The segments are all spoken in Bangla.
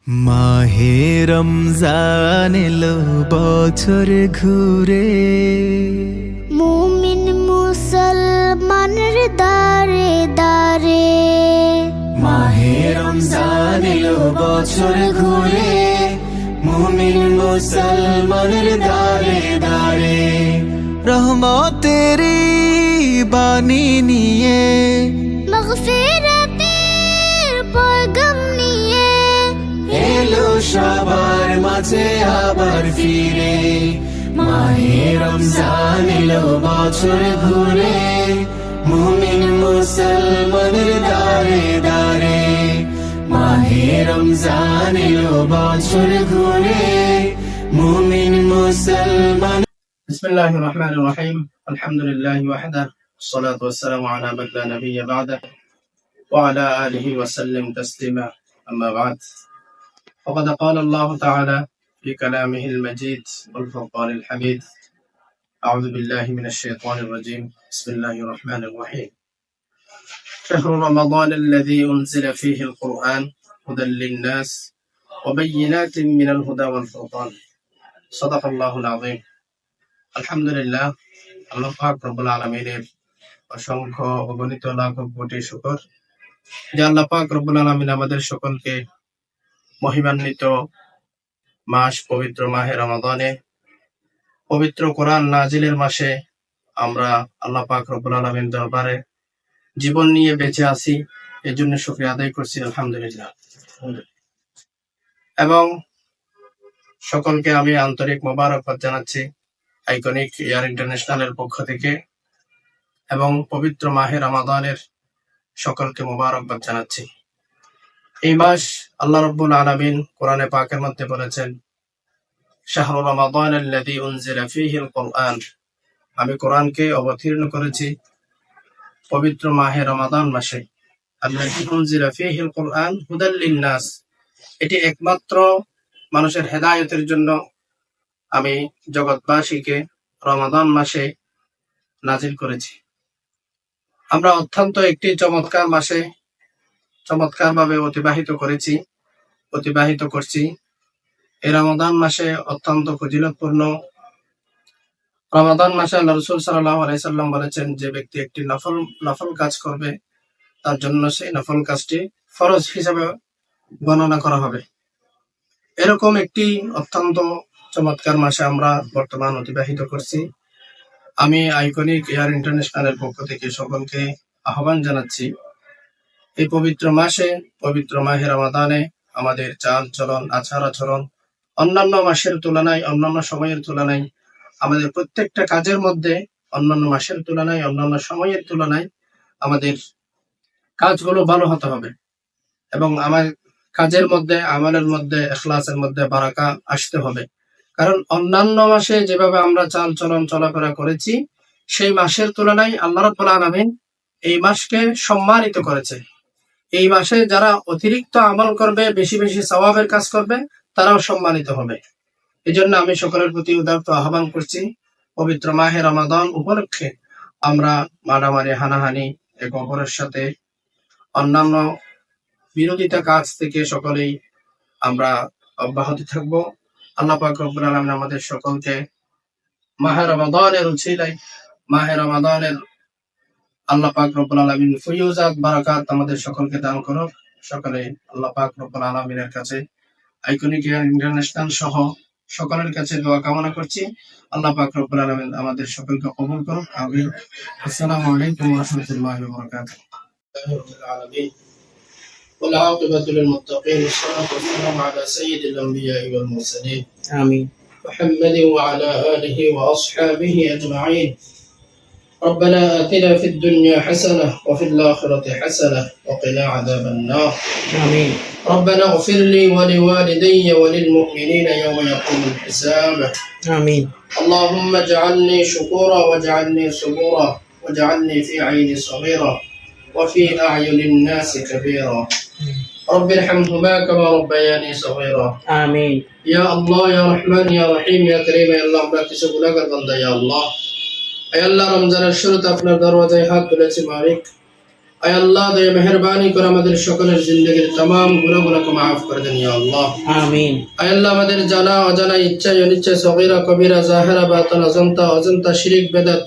মাহে রমজান এলো বছর ঘুরে, মুমিন মুসলমানের দারে দারে। মাহে রমজান এলো বছর ঘুরে, মুমিন মুসলমানের দারে দারে। রহমতেরি বাণী নিয়ে, মাগফিরাতের পয়গাম নিয়ে এলো সবার মাঝে আবার ফিরে। মাহে রমজান এলো বছর ঘুরে, মুমিন মুসলমানের দারে দারে। মাহে রমজান এলো বছর ঘুরে, মুমিন মুসলমান। বিসমিল্লাহির রহমানির রহিম। আলহামদুলিল্লাহি ওয়াহদাহু ওয়াসসালাতু ওয়াসসালামু আলা মান লা নাবিয়্যা বা'দাহু ওয়া আলা আলিহি ওয়া সাল্লাম তাসলিমা। আম্মা বা'দ। فقد قال الله تعالى في كلامه المجيد والفرقان الحميد: أعوذ بالله من الشيطان الرجيم. بسم الله الرحمن الرحيم. شهر رمضان الذي أنزل فيه القرآن هدى للناس وبينات من الهدى والفرقان. صدق الله العظيم. আলহামদুলিল্লাহ, আল্লাহ পাক রব্বুল আলামিনের অসংখ্য অগণিত লাখ কোটি শুকর যে আল্লাহ পাক রব্বুল আলামিন আমাদের সকলকে মহিমান্বিত মাস পবিত্র মাহে রমাদানে, পবিত্র কোরআন নাজিলের মাসে আমরা আল্লাহ পাক রব্বুল আলামিন দরবারে জীবন নিয়ে বেঁচে আছি। এর জন্য শুকরিয়া আদায় করছি, আলহামদুলিল্লাহ। এবং সকলকে আমি আন্তরিক মোবারকবাদ জানাচ্ছি আইকনিক এয়ার ইন্টারন্যাশনালের পক্ষ থেকে, এবং পবিত্র মাহে রমাদানের সকলকে মোবারকবাদ জানাচ্ছি। এই মাস আল্লাহ রাব্বুল আলামিন কোরআনে পাকের মধ্যে বলেছেন, শাহরু রমাদান আল্লাযী উনজিলা ফীহিল কুরআন। আমি কোরআনকে অবতীর্ণ করেছি পবিত্র মাহে রমাদান মাসে। আল্লাযী উনজিলা ফীহিল কুরআন হুদাল লিন-নাস। এটি একমাত্র মানুষের হেদায়েতের জন্য আমি জগৎবাসীকে রমাদান মাসে নাজিল করেছি। আমরা অত্যন্ত একটি চমৎকার মাসে চমৎকারভাবে অতিবাহিত করছি। এই রমাদান মাসে অত্যন্ত ফজিলতপূর্ণ। রমাদান মাসে আল্লাহ রাসূল সাল্লাল্লাহু আলাইহি সাল্লাম বলেছেন, যে ব্যক্তি একটি নফল কাজ করবে তার জন্য সেই নফল কাজটি ফরজ হিসাবে গণনা করা হবে। এরকম একটি অত্যন্ত চমৎকার মাসে আমরা বর্তমান অতিবাহিত করছি। আমি আইকনিক এয়ার ইন্টারন্যাশনালের পক্ষ থেকে সকলকে আহ্বান জানাচ্ছি, এই পবিত্র মাসে, পবিত্র মাহে রমাদানে আমাদের চাল চলন, আচার আচরণ অন্যান্য মাসের তুলনায়, অন্যান্য সময়ের তুলনায়, আমাদের প্রত্যেকটা কাজের মধ্যে অন্যান্য মাসের তুলনায়, অন্যান্য সময়ের তুলনায় আমাদের কাজগুলো ভালো হতে হবে, এবং আমার কাজের মধ্যে, আমলের মধ্যে, ইখলাসের মধ্যে বারাকা আসতে হবে। কারণ অন্যান্য মাসে যেভাবে আমরা চাল চলন চলাফেরা করেছি, সেই মাসের তুলনায় আল্লাহ রাব্বুল আলামিন এই মাসকে সম্মানিত করেছে। এই মাসে যারা অতিরিক্ত আমল করবে, বেশি বেশি সওয়াবের কাজ করবে, তারাও সম্মানিত হবে। এই জন্য আমি সকলের প্রতি উদারত আহ্বান করছি, পবিত্র মাহে রমাদান উপলক্ষে আমরা মারামারি, হানাহানি, একে অপরের সাথে অন্যান্য বিরোধিতা কাজ থেকে সকলেই আমরা অব্যাহত থাকবো। আল্লাহ পাক রব্বুল আলামিন আমাদের সকলকে মাহে রমাদানের উছিলায়, মাহে রমাদানের আল্লাহ পাক রব্বুল আলামিন ফয়ুজাত বারাকাত আমাদের সকলকে দান করুন। সকলে আল্লাহ পাক রব্বুল আলামিনের কাছে, আইকনিক এয়ার ইন্টারন্যাশনাল সহ সকলের কাছে দোয়া কামনা করছি। আল্লাহ পাক রব্বুল আলামিন আমাদের সকলকে কবুল করুন, আমিন। আসসালামু আলাইকুম ওয়া রাহমাতুল্লাহি ওয়া বারাকাতুহু। والعاقبة للمتقين، والصلاة والسلام على سيد الأنبياء والمرسلين آمين محمد وعلى آله وأصحابه أجمعين. ربنا آتنا في الدنيا حسنة وفي الآخرة حسنة وقنا عذاب النار آمين. ربنا اغفر لي ولوالدي وللمؤمنين يوم يقوم الحساب آمين. اللهم اجعلني شكورا واجعلني صبورا واجعلني في عيني صغيرا وفي أعين الناس كبيرا. رب ارحمهما كما ربياني صغيرا آمين. يا الله يا رحمن يا رحيم يا كريم يا الله আমরা কিছু গুনাহগার বান্দা, ইয়া আল্লাহ। হে আল্লাহ, রমজানের শুরুতে আপনার দরওয়াজায় হাত তুলেছি মালিক। আয় আল্লাহ দয়া মেহেরবানি করে আমাদের সকলের জিন্দগির तमाम গুনাহগুলোকে মাফ করে দেন ইয়া আল্লাহ। আমিন। আয় আল্লাহ আমাদের জানা অজানা ইচ্ছা অনিচ্ছা সগীরা কবিরা জাহেরা বাতিনা জানতা অজান্তা শিরক বেদাত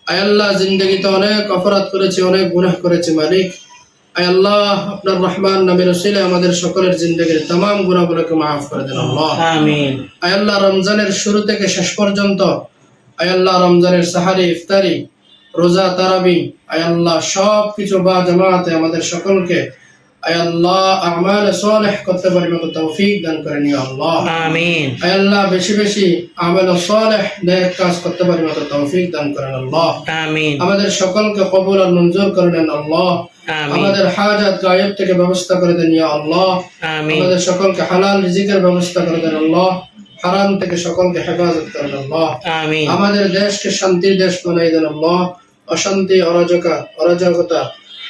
আয় আল্লাহ জিন্দগিতে অনেক অপরাধ করেছি, অনেক গুনাহ করেছি মালিক। আয় আল্লাহ আপনার রহমান নামের উসিলায় আমাদের সকলের জিন্দগির तमाम গুনাহগুলোকে মাফ করে দেন আল্লাহ। আমিন। আয় আল্লাহ রমজানের শুরু থেকে শেষ পর্যন্ত আয় আল্লাহ রমজানের সাহারি ইফতারি রোজা তারাবি আয় আল্লাহ সব কিছু বা জামাতে আমাদের সকলকে আয় আল্লাহ আমাল সালেহ করতে পারি মতো তৌফিক দান করেন ইয়া আল্লাহ। আমিন। আয় আল্লাহ বেশি বেশি আমাল সালেহ নেক কাজ করতে পারি মতো তৌফিক দান করেন আল্লাহ। আমিন। আমাদের সকলকে কবুল আর মঞ্জুর করে নেন আল্লাহ। আমিন। আমাদের হাজাত গায়েব থেকে ব্যবস্থা করে দেন ইয়া আল্লাহ। আমিন। আমাদের সকলকে হালাল রিজিকের ব্যবস্থা করে দেন আল্লাহ। হারাম থেকে সকলকে হেফাজত করেন আল্লাহ। আমিন। আমাদের দেশকে শান্তির দেশ বানাই দেন আল্লাহ। অশান্তি অরাজকতা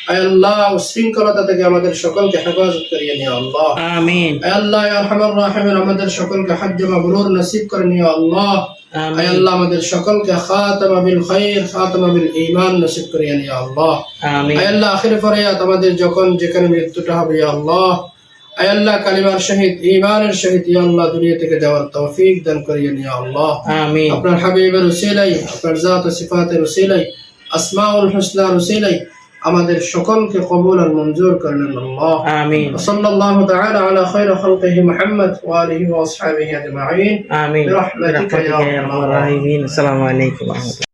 আয় আল্লাহ উশৃঙ্খলতা থেকে আমাদের সকলকে হেফাজত করিয়ে নিও আল্লাহ। আমিন। আয় আল্লাহ ইয়া আরহামার রাহিমিন আমাদের সকলকে হজ্জ মাবরুর নসিব করে নিও আল্লাহ। আমিন। আয় আল্লাহ আমাদের সকলকে খাতামা বিল খাইর খাতামা বিল ঈমান নসিব করিয়ে নিও আল্লাহ। আমিন। আয় আল্লাহ আখির ফরিয়াদ আমাদের যখন যেখানে মৃত্যুটা হবে ইয়া আল্লাহ আয় আল্লাহ কালিমার শহীদ ঈমানের শহীদ ইয়া আল্লাহ দুনিয়া থেকে যাওয়ার তৌফিক দান করিয়ে নিও আল্লাহ। আমিন। আপনার হাবিবের উসিলাই আপনার জাত ও সিফাতের উসিলাই আসমাউল হুসনার উসিলাই আমাদের সকলকে কবুল আর মঞ্জুর করেন আল্লাহ। আমিন। সাল্লাল্লাহু তাআলা আলা খায়রি খালকিহি মুহাম্মদ ওয়া আলিহি ওয়া আসহাবিহি আজমাইন। আমিন। برحمتك يا برحمتك يا ارحم الراحمين। السلام عليكم ورحمة الله।